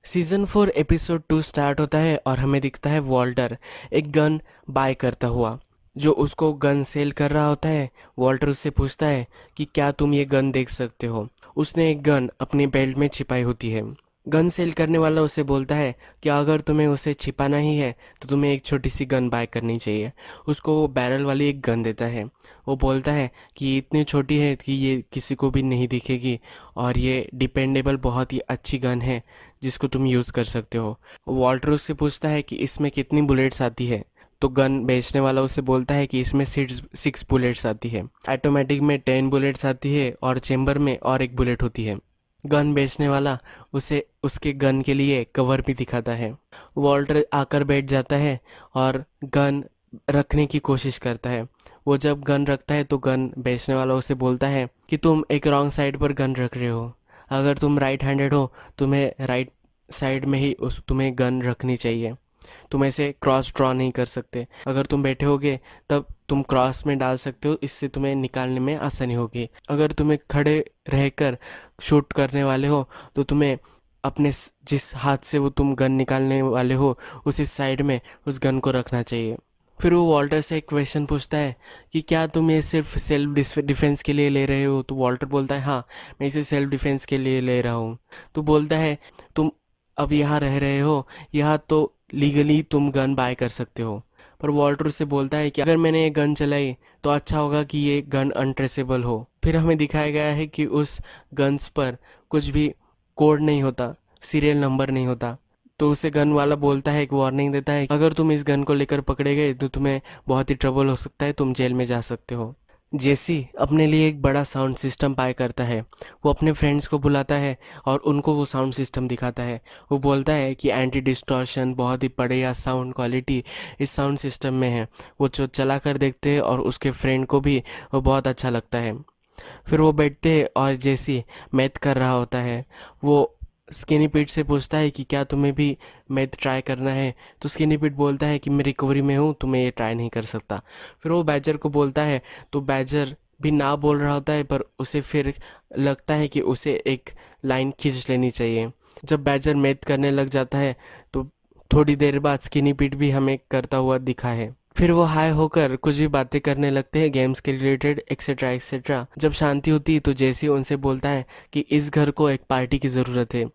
Season 4 episode 2 start होता है और हमें दिखता है वॉल्टर एक गन बाय करता हुआ जो उसको गन सेल कर रहा होता है। वॉल्टर उससे पूछता है कि क्या तुम ये गन देख सकते हो। उसने एक गन अपनी बेल्ट में छिपाई होती है। गन सेल करने वाला उसे बोलता है कि अगर तुम्हें उसे छिपाना ही है तो तुम्हें एक छोटी सी गन बाय करनी चाहिए। उसको वो बैरल वाली एक गन देता है। वो बोलता है कि ये इतनी छोटी है कि ये किसी को भी नहीं दिखेगी और ये डिपेंडेबल बहुत ही अच्छी गन है जिसको तुम यूज़ कर सकते हो। वॉल्टर उससे पूछता है कि इसमें कितनी बुलेट्स आती है। तो गन बेचने वाला उसे बोलता है कि इसमें 6 बुलेट्स आती है। ऑटोमेटिक में 10 बुलेट्स आती है और चेम्बर में और एक बुलेट होती है। गन बेचने वाला उसे उसके गन के लिए कवर भी दिखाता है। वॉल्टर आकर बैठ जाता है और गन रखने की कोशिश करता है। वो जब गन रखता है तो गन बेचने वाला उसे बोलता है कि तुम एक रॉन्ग साइड पर गन रख रहे हो। अगर तुम राइट हैंडेड हो तुम्हें राइट साइड में ही उस तुम्हें गन रखनी चाहिए। तुम ऐसे क्रॉस ड्रॉ नहीं कर सकते। अगर तुम बैठे होगे तब तुम क्रॉस में डाल सकते हो, इससे तुम्हें निकालने में आसानी होगी। अगर तुम्हें खड़े रहकर शूट करने वाले हो तो तुम्हें अपने जिस हाथ से वो तुम गन निकालने वाले हो उसी साइड में उस गन को रखना चाहिए। फिर वो वॉल्टर से एक क्वेश्चन पूछता है कि क्या तुम ये सिर्फ सेल्फ डिफेंस के लिए ले रहे हो। तो वॉल्टर बोलता है हाँ, मैं इसे सेल्फ डिफेंस के लिए ले रहा हूँ। तो बोलता है तुम अब यहाँ रह रहे हो, यहाँ तो लीगली तुम गन बाय कर सकते हो। पर वॉल्टर से बोलता है कि अगर मैंने ये गन चलाई तो अच्छा होगा कि ये गन अनट्रेसेबल हो। फिर हमें दिखाया गया है कि उस गन्स पर कुछ भी कोड नहीं होता, सीरियल नंबर नहीं होता। तो उसे गन वाला बोलता है, एक वार्निंग देता है, अगर तुम इस गन को लेकर पकड़े गए तो तुम्हें बहुत ही ट्रबल हो सकता है, तुम जेल में जा सकते हो। जेसी अपने लिए एक बड़ा साउंड सिस्टम बाय करता है। वो अपने फ्रेंड्स को बुलाता है और उनको वो साउंड सिस्टम दिखाता है। वो बोलता है कि एंटी डिस्टॉर्शन बहुत ही बढ़िया साउंड क्वालिटी इस साउंड सिस्टम में है। वो जो चला कर देखते हैं और उसके फ्रेंड को भी वो बहुत अच्छा लगता है। फिर वो बैठते हैं और जेसी मैथ कर रहा होता है। वो स्किनी पीट से पूछता है कि क्या तुम्हें भी मैथ ट्राई करना है। तो स्किनी पीट बोलता है कि मैं रिकवरी में हूँ तो मैं ये ट्राई नहीं कर सकता। फिर वो बैजर को बोलता है तो बैजर भी ना बोल रहा होता है, पर उसे फिर लगता है कि उसे एक लाइन खींच लेनी चाहिए। जब बैजर मैथ करने लग जाता है तो थोड़ी देर बाद स्किनी पीट भी हमें करता हुआ दिखा है। फिर वो हाई होकर कुछ भी बातें करने लगते हैं गेम्स के रिलेटेड एक्सेट्रा एक्सेट्रा। जब शांति होती है तो जैसी उनसे बोलता है कि इस घर को एक पार्टी की ज़रूरत है।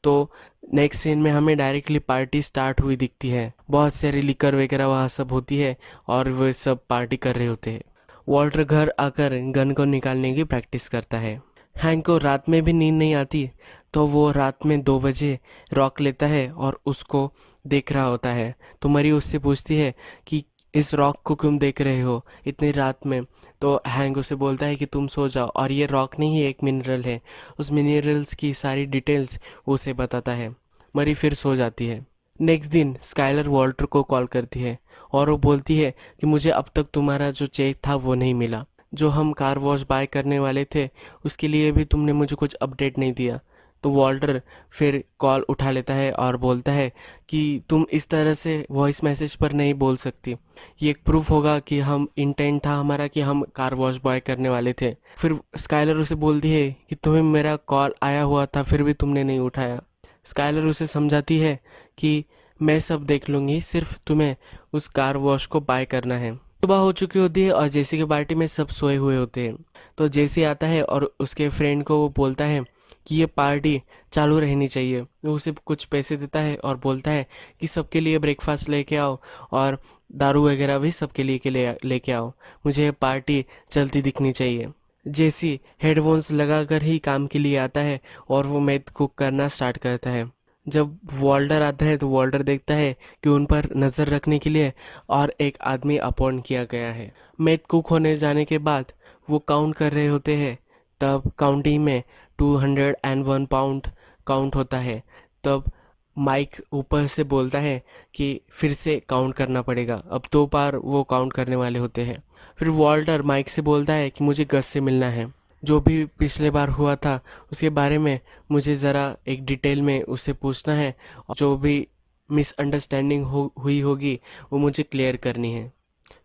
तो नेक्स्ट सीन में हमें डायरेक्टली पार्टी स्टार्ट हुई दिखती है। बहुत सारी लिकर वगैरह वहाँ सब होती है और वो सब पार्टी कर रहे होते हैं। वॉल्टर घर आकर गन को निकालने की प्रैक्टिस करता है। हैंक को रात में भी नींद नहीं आती तो वो रात में 2 बजे रॉक लेता है और उसको देख रहा होता है। तो मरी उससे पूछती है कि इस रॉक को क्यों देख रहे हो इतनी रात में। तो हैंक उसे बोलता है कि तुम सो जाओ, और ये रॉक नहीं है, एक मिनरल है। उस मिनरल्स की सारी डिटेल्स वो उसे बताता है। मरी फिर सो जाती है। नेक्स्ट दिन स्काइलर वॉल्टर को कॉल करती है और वो बोलती है कि मुझे अब तक तुम्हारा जो चेक था वो नहीं मिला। जो हम कार वॉश बाय करने वाले थे उसके लिए भी तुमने मुझे कुछ अपडेट नहीं दिया। तो वॉल्टर फिर कॉल उठा लेता है और बोलता है कि तुम इस तरह से वॉइस मैसेज पर नहीं बोल सकती। ये एक प्रूफ होगा कि हम इंटेंट था हमारा कि हम कार वॉश बॉय करने वाले थे। फिर स्काइलर उसे बोलती है कि तुम्हें मेरा कॉल आया हुआ था फिर भी तुमने नहीं उठाया। स्काइलर उसे समझाती है कि मैं सब देख लूँगी, सिर्फ तुम्हें उस कार वॉश को बाय करना है। सुबह हो चुकी होती है और जेसी के पार्टी में सब सोए हुए होते हैं। तो जेसी आता है और उसके फ्रेंड को वो बोलता है कि ये पार्टी चालू रहनी चाहिए। वो उसे कुछ पैसे देता है और बोलता है कि सबके लिए ब्रेकफास्ट लेके आओ और दारू वगैरह भी सबके लिए के लिए लेके आओ। मुझे ये पार्टी चलती दिखनी चाहिए। जेसी हेडफोन्स लगाकर ही काम के लिए आता है और वो मैथ कुक करना स्टार्ट करता है। जब वॉल्टर आता है तो वॉल्टर देखता है कि उन पर नज़र रखने के लिए और एक आदमी अपॉइंट किया गया है। मैथ कुक होने जाने के बाद वो काउंट कर रहे होते हैं। तब काउंटिंग में 201 पाउंड काउंट होता है। तब माइक ऊपर से बोलता है कि फिर से काउंट करना पड़ेगा। अब 2 बार वो काउंट करने वाले होते हैं। फिर वॉल्टर माइक से बोलता है कि मुझे गस से मिलना है। जो भी पिछले बार हुआ था उसके बारे में मुझे ज़रा एक डिटेल में उससे पूछना है और जो भी मिसअंडरस्टैंडिंग हुई होगी वो मुझे क्लियर करनी है।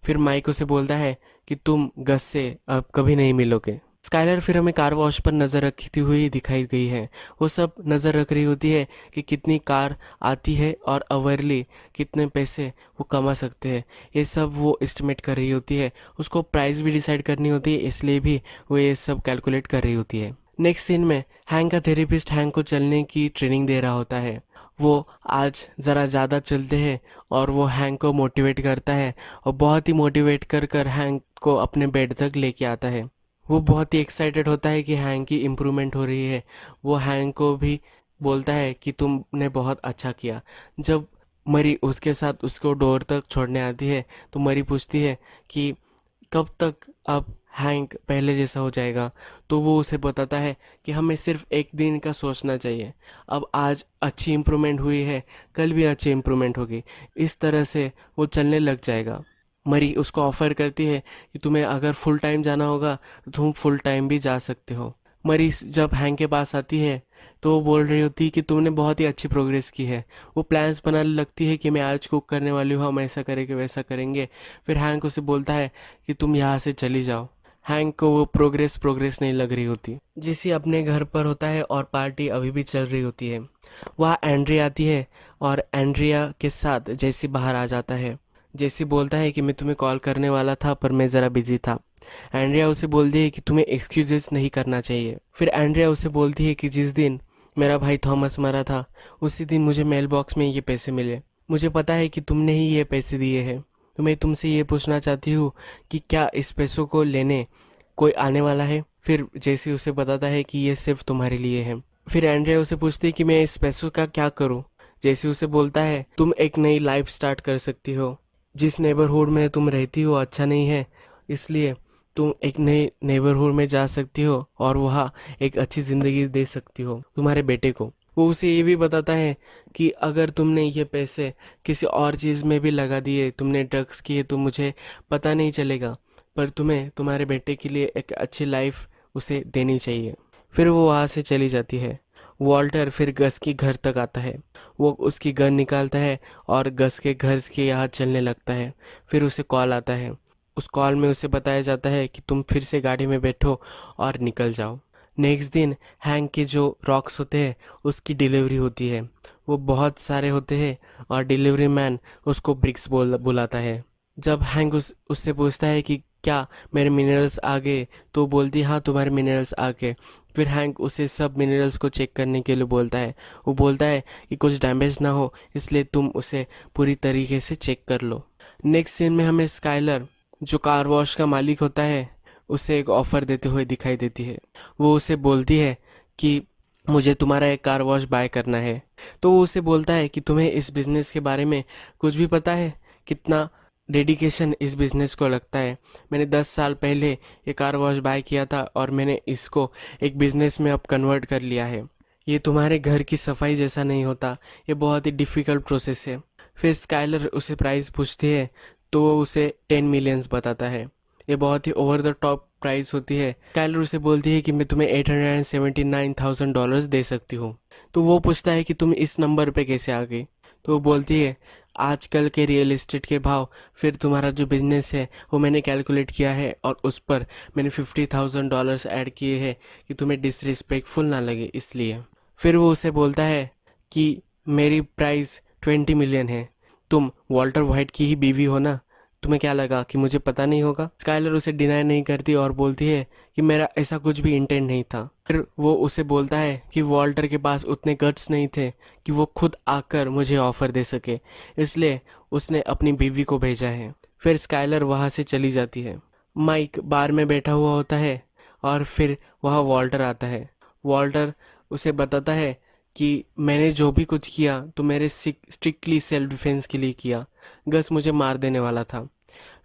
फिर माइक उसे बोलता है कि तुम गस से अब कभी नहीं मिलोगे। स्काइलर फिर हमें कार वॉश पर नज़र रखती हुई दिखाई गई है। वो सब नज़र रख रही होती है कि कितनी कार आती है और अवरली कितने पैसे वो कमा सकते हैं। ये सब वो एस्टिमेट कर रही होती है। उसको प्राइस भी डिसाइड करनी होती है, इसलिए भी वो ये सब कैलकुलेट कर रही होती है। नेक्स्ट सीन में हैंक का थेरेपिस्ट हैंक को चलने की ट्रेनिंग दे रहा होता है। वो आज ज़रा ज़्यादा चलते हैं और वो हैंक को मोटिवेट करता है और बहुत ही मोटिवेट कर कर हैंक को अपने बेड तक लेके आता है। वो बहुत ही एक्साइटेड होता है कि हैंक की इम्प्रूवमेंट हो रही है। वो हैंक को भी बोलता है कि तुमने बहुत अच्छा किया। जब मरी उसके साथ उसको डोर तक छोड़ने आती है तो मरी पूछती है कि कब तक अब हैंक पहले जैसा हो जाएगा। तो वो उसे बताता है कि हमें सिर्फ एक दिन का सोचना चाहिए। अब आज अच्छी इम्प्रूवमेंट हुई है, कल भी अच्छी इम्प्रूवमेंट होगी। इस तरह से वो चलने लग जाएगा। मरी उसको ऑफर करती है कि तुम्हें अगर फुल टाइम जाना होगा तो तुम फुल टाइम भी जा सकते हो। मरी जब हैंक के पास आती है तो वो बोल रही होती है कि तुमने बहुत ही अच्छी प्रोग्रेस की है। वो प्लान्स बनाने लगती है कि मैं आज कुक करने वाली हूँ, हम ऐसा करेंगे वैसा करेंगे। फिर हैंक उसे बोलता है कि तुम यहाँ से चली जाओ। हैंक को वो प्रोग्रेस प्रोग्रेस नहीं लग रही होती। जिसी अपने घर पर होता है और पार्टी अभी भी चल रही होती है। वहाँ एंड्रिया आती है और एंड्रिया के साथ जैसी बाहर आ जाता है। जैसी बोलता है कि मैं तुम्हें कॉल करने वाला था पर मैं ज़रा बिजी था। एंड्रिया उसे बोलती है कि तुम्हें एक्सक्यूजेस नहीं करना चाहिए। फिर एंड्रिया उसे बोलती है कि जिस दिन मेरा भाई थॉमस मरा था उसी दिन मुझे मेल बॉक्स में ये पैसे मिले। मुझे पता है कि तुमने ही ये पैसे दिए हैं। तो मैं तुमसे ये पूछना चाहती हूँ कि क्या इस पैसों को लेने कोई आने वाला है। फिर जैसी उसे बताता है कि ये सिर्फ तुम्हारे लिए है। फिर एंड्रिया उसे पूछती है कि मैं इस पैसों का क्या करूँ। जैसी उसे बोलता है तुम एक नई लाइफ स्टार्ट कर सकती हो। जिस नेबरहुड में तुम रहती हो अच्छा नहीं है, इसलिए तुम एक नए नेबरहुड में जा सकती हो और वहाँ एक अच्छी ज़िंदगी दे सकती हो तुम्हारे बेटे को। वो उसे ये भी बताता है कि अगर तुमने ये पैसे किसी और चीज़ में भी लगा दिए, तुमने ड्रग्स किए, तो मुझे पता नहीं चलेगा, पर तुम्हें तुम्हारे बेटे के लिए एक अच्छी लाइफ उसे देनी चाहिए। फिर वो वहाँ से चली जाती है। वॉल्टर फिर गस के घर तक आता है। वो उसकी गन निकालता है और गस के घर के यहाँ चलने लगता है। फिर उसे कॉल आता है। उस कॉल में उसे बताया जाता है कि तुम फिर से गाड़ी में बैठो और निकल जाओ। नेक्स्ट दिन हैंक के जो रॉक्स होते हैं उसकी डिलीवरी होती है। वो बहुत सारे होते हैं और डिलीवरी मैन उसको ब्रिक्स बुलाता है। जब हैंक उससे पूछता है कि क्या मेरे मिनरल्स आ गए, तो बोलती है हाँ तुम्हारे मिनरल्स आ गए। फिर हैंक उसे सब मिनरल्स को चेक करने के लिए बोलता है। वो बोलता है कि कुछ डैमेज ना हो, इसलिए तुम उसे पूरी तरीके से चेक कर लो। नेक्स्ट सीन में हमें स्काइलर जो कार वॉश का मालिक होता है उसे एक ऑफ़र देते हुए दिखाई देती है। वो उसे बोलती है कि मुझे तुम्हारा एक कार वॉश बाय करना है। तो वो उसे बोलता है कि तुम्हें इस बिज़नेस के बारे में कुछ भी पता है, कितना डेडिकेशन इस बिज़नेस को लगता है। मैंने 10 साल पहले ये कार वॉश बाय किया था और मैंने इसको एक बिज़नेस में अब कन्वर्ट कर लिया है। ये तुम्हारे घर की सफाई जैसा नहीं होता, ये बहुत ही डिफ़िकल्ट प्रोसेस है। फिर स्काइलर उसे प्राइस पूछती है तो वो उसे 10 मिलियंस बताता है। ये बहुत ही ओवर द टॉप प्राइस होती है। स्काइलर उसे बोलती है कि मैं तुम्हें $879,000 दे सकती हूँ। तो वो पूछता है कि तुम इस नंबर पे कैसे आ गई। तो वो बोलती है आजकल के रियल एस्टेट के भाव, फिर तुम्हारा जो बिजनेस है वो मैंने कैलकुलेट किया है और उस पर मैंने $50,000 ऐड किए हैं कि तुम्हें डिसरिस्पेक्टफुल ना लगे, इसलिए। फिर वो उसे बोलता है कि मेरी प्राइस 20 मिलियन है। तुम वॉल्टर वाइट की ही बीवी हो ना, तुम्हें क्या लगा कि मुझे पता नहीं होगा। स्काइलर उसे डिनाई नहीं करती और बोलती है कि मेरा ऐसा कुछ भी इंटेंट नहीं था। फिर वो उसे बोलता है कि वॉल्टर के पास उतने गट्स नहीं थे कि वो खुद आकर मुझे ऑफर दे सके, इसलिए उसने अपनी बीवी को भेजा है। फिर स्काइलर वहाँ से चली जाती है। माइक बार में बैठा हुआ होता है और फिर वहाँ वॉल्टर आता है। वॉल्टर उसे बताता है कि मैंने जो भी कुछ किया तो मेरे स्ट्रिक्टली सेल्फ डिफेंस के लिए किया। गस मुझे मार देने वाला था।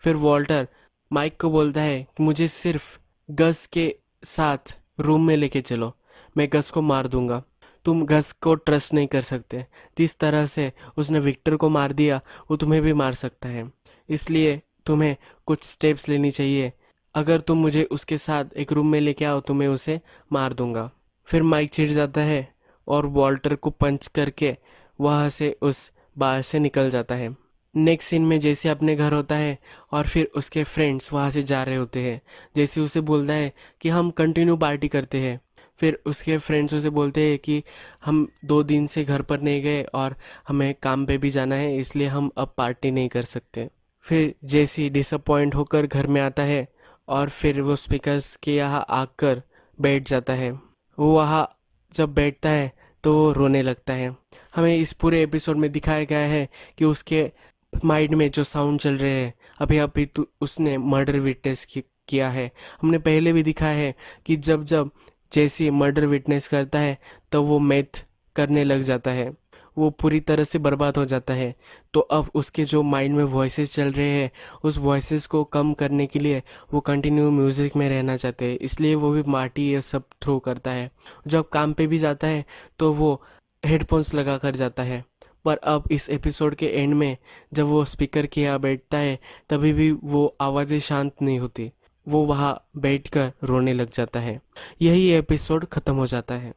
फिर वॉल्टर माइक को बोलता है कि मुझे सिर्फ गस के साथ रूम में लेके चलो, मैं गस को मार दूंगा। तुम गस को ट्रस्ट नहीं कर सकते। जिस तरह से उसने विक्टर को मार दिया वो तुम्हें भी मार सकता है, इसलिए तुम्हें कुछ स्टेप्स लेनी चाहिए। अगर तुम मुझे उसके साथ एक रूम में लेके आओ तो मैं उसे मार दूंगा। फिर माइक चिढ़ जाता है और वॉल्टर को पंच करके वहाँ से उस बार से निकल जाता है। नेक्स्ट सीन में जैसे अपने घर होता है और फिर उसके फ्रेंड्स वहाँ से जा रहे होते हैं। जैसे उसे बोलता है कि हम कंटिन्यू पार्टी करते हैं। फिर उसके फ्रेंड्स उसे बोलते हैं कि हम 2 दिन से घर पर नहीं गए और हमें काम पे भी जाना है, इसलिए हम अब पार्टी नहीं कर सकते। फिर जैसी डिसअपॉइंट होकर घर में आता है और फिर वो स्पीकर्स के यहाँ आकर बैठ जाता है। वो वहाँ जब बैठता है तो वो रोने लगता है। हमें इस पूरे एपिसोड में दिखाया गया है कि उसके माइंड में जो साउंड चल रहे हैं, अभी अभी तो उसने मर्डर विटनेस किया है। हमने पहले भी दिखा है कि जब जब जैसे मर्डर विटनेस करता है तो वो मैथ करने लग जाता है, वो पूरी तरह से बर्बाद हो जाता है। तो अब उसके जो माइंड में वॉइसेस चल रहे हैं, उस वॉइसेस को कम करने के लिए वो कंटिन्यू म्यूजिक में रहना चाहते हैं, इसलिए वो भी माटी ये सब थ्रो करता है। जब काम पे भी जाता है तो वो हेडफोन्स लगा कर जाता है। पर अब इस एपिसोड के एंड में जब वो स्पीकर के यहाँ बैठता है, तभी भी वो आवाज़ें शांत नहीं होती। वो वहाँ बैठकर रोने लग जाता है। यही एपिसोड ख़त्म हो जाता है।